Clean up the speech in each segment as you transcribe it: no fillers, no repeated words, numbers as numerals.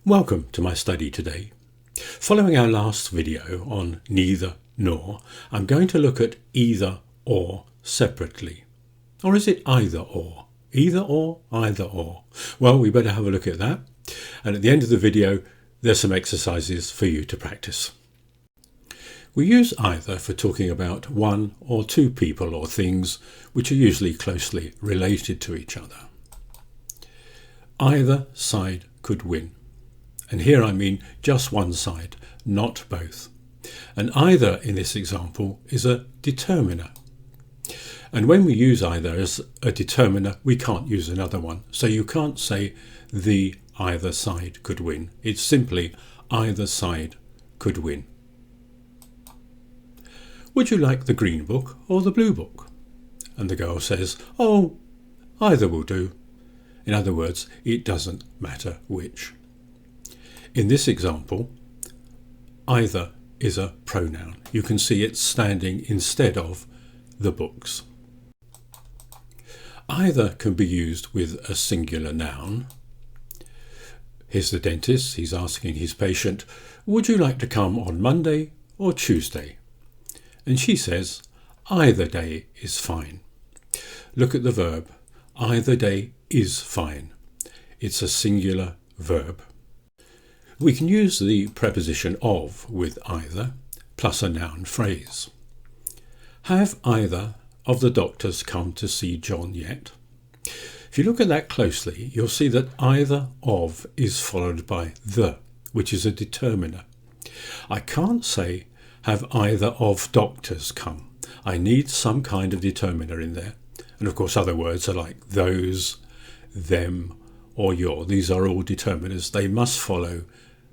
Welcome to my study today. Following our last video on neither nor, I'm going to look at either or separately. Or is it either or? Either or, either or. Well, we better have a look at that. And at the end of the video, there's some exercises for you to practice. We use either for talking about one or two people or things which are usually closely related to each other. Either side could win. And here I mean just one side, not both. And either in this example is a determiner. And when we use either as a determiner, we can't use another one. So you can't say the either side could win. It's simply either side could win. Would you like the green book or the blue book? And the girl says, oh, either will do. In other words, it doesn't matter which. In this example, either is a pronoun. You can see it standing instead of the books. Either can be used with a singular noun. Here's the dentist. He's asking his patient, would you like to come on Monday or Tuesday? And she says, either day is fine. Look at the verb. Either day is fine. It's a singular verb. We can use the preposition of with either, plus a noun phrase. Have either of the doctors come to see John yet? If you look at that closely, you'll see that either of is followed by the, which is a determiner. I can't say, have either of doctors come. I need some kind of determiner in there. And of course other words are like those, them, or your. These are all determiners. They must follow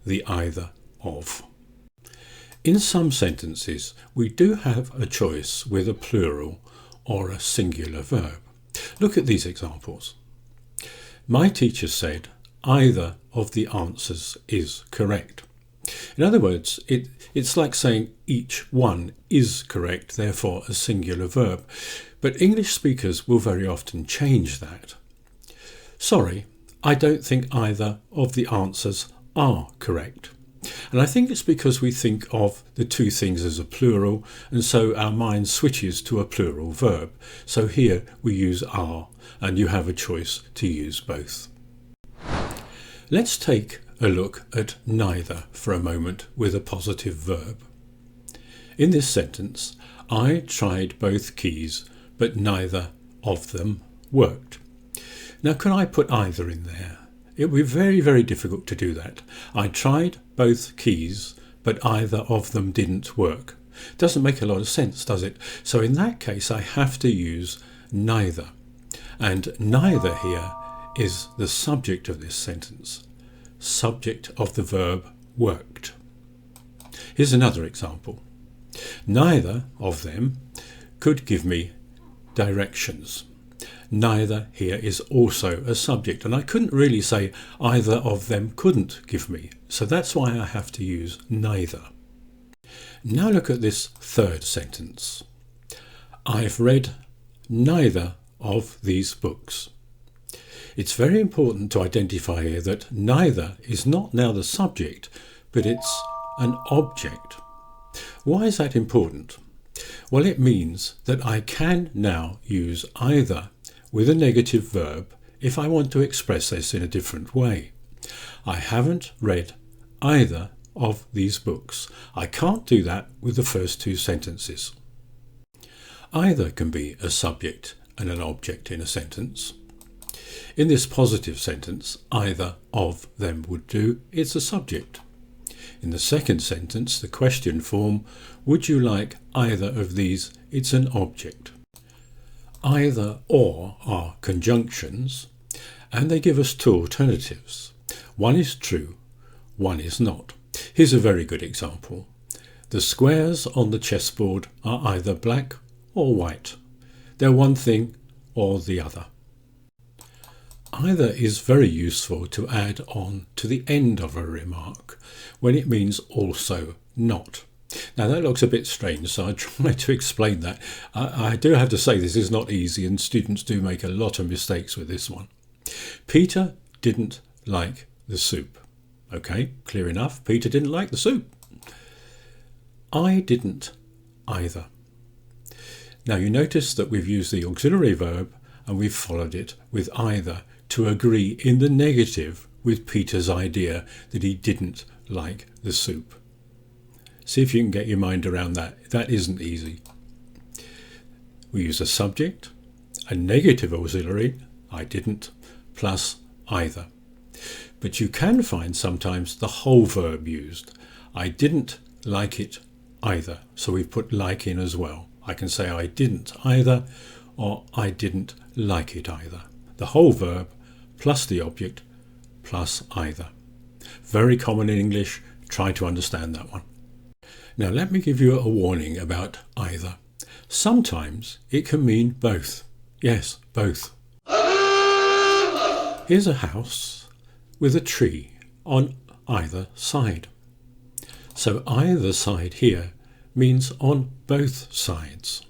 the either of. In some sentences, we do have a choice with a plural or a singular verb. Look at these examples. My teacher said either of the answers is correct. In other words, it's like saying each one is correct, therefore a singular verb. But English speakers will very often change that. Sorry, I don't think either of the answers are correct. And I think it's because we think of the two things as a plural, and so our mind switches to a plural verb. So here we use are, and you have a choice to use both. Let's take a look at neither for a moment with a positive verb. In this sentence, I tried both keys, but neither of them worked. Now, can I put either in there? It would be very, very difficult to do that. I tried both keys, but either of them didn't work. Doesn't make a lot of sense, does it? So in that case, I have to use neither. And neither here is the subject of this sentence. Subject of the verb worked. Here's another example. Neither of them could give me directions. Neither here is also a subject, and I couldn't really say either of them couldn't give me, so that's why I have to use neither. Now look at this third sentence. I've read neither of these books. It's very important to identify here that neither is not now the subject, but it's an object. Why is that important? Well, it means that I can now use either with a negative verb if I want to express this in a different way. I haven't read either of these books. I can't do that with the first two sentences. Either can be a subject and an object in a sentence. In this positive sentence, either of them would do, it's a subject. In the second sentence, the question form, would you like either of these, it's an object. Either or are conjunctions, and they give us two alternatives. One is true, one is not. Here's a very good example. The squares on the chessboard are either black or white. They're one thing or the other. Either is very useful to add on to the end of a remark when it means also not. Now that looks a bit strange, so I'll try to explain that. I do have to say this is not easy, and students do make a lot of mistakes with this one. Peter didn't like the soup. Okay, clear enough. Peter didn't like the soup. I didn't either. Now you notice that we've used the auxiliary verb and we've followed it with either to agree in the negative with Peter's idea that he didn't like the soup. See if you can get your mind around that. That isn't easy. We use a subject, a negative auxiliary, I didn't, plus either. But you can find sometimes the whole verb used. I didn't like it either. So we've put like in as well. I can say I didn't either, or I didn't like it either. The whole verb plus the object plus either. Very common in English. Try to understand that one. Now let me give you a warning about either. Sometimes it can mean both. Yes, both. Here's a house with a tree on either side. So either side here means on both sides.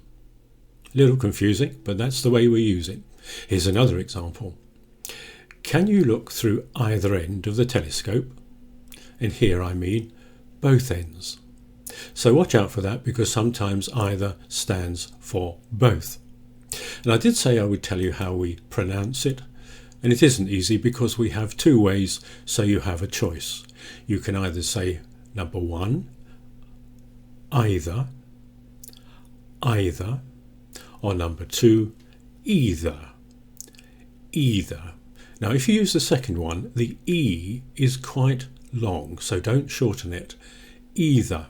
Little confusing, but that's the way we use it. Here's another example. Can you look through either end of the telescope? And here I mean both ends. So watch out for that, because sometimes either stands for both. And I did say I would tell you how we pronounce it. And it isn't easy because we have two ways, so you have a choice. You can either say number one, either, or number two, either. Now if you use the second one, the E is quite long, so don't shorten it. Either.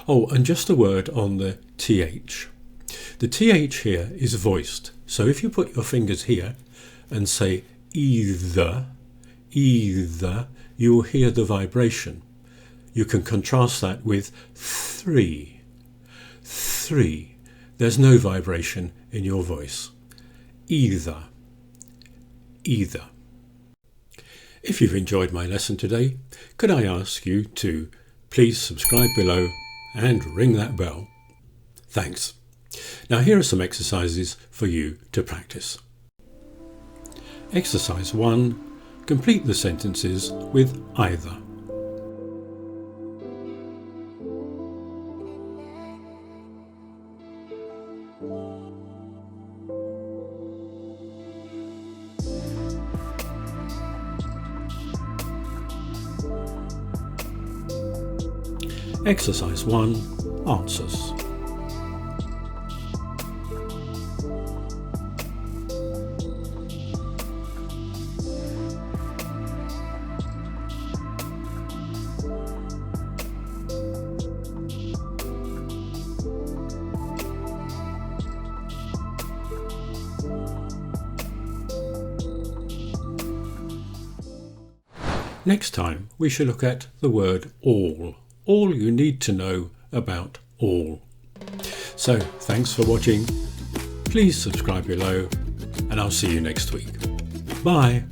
Oh, and just a word on the TH. The TH here is voiced, so if you put your fingers here and say either, you will hear the vibration. You can contrast that with three. There's no vibration in your voice. Either. If you've enjoyed my lesson today, could I ask you to please subscribe below and ring that bell? Thanks. Now here are some exercises for you to practice. Exercise 1. Complete the sentences with either. Exercise 1. Answers. Next time we shall look at the word all. All you need to know about all. So thanks for watching. Please subscribe below and I'll see you next week. Bye.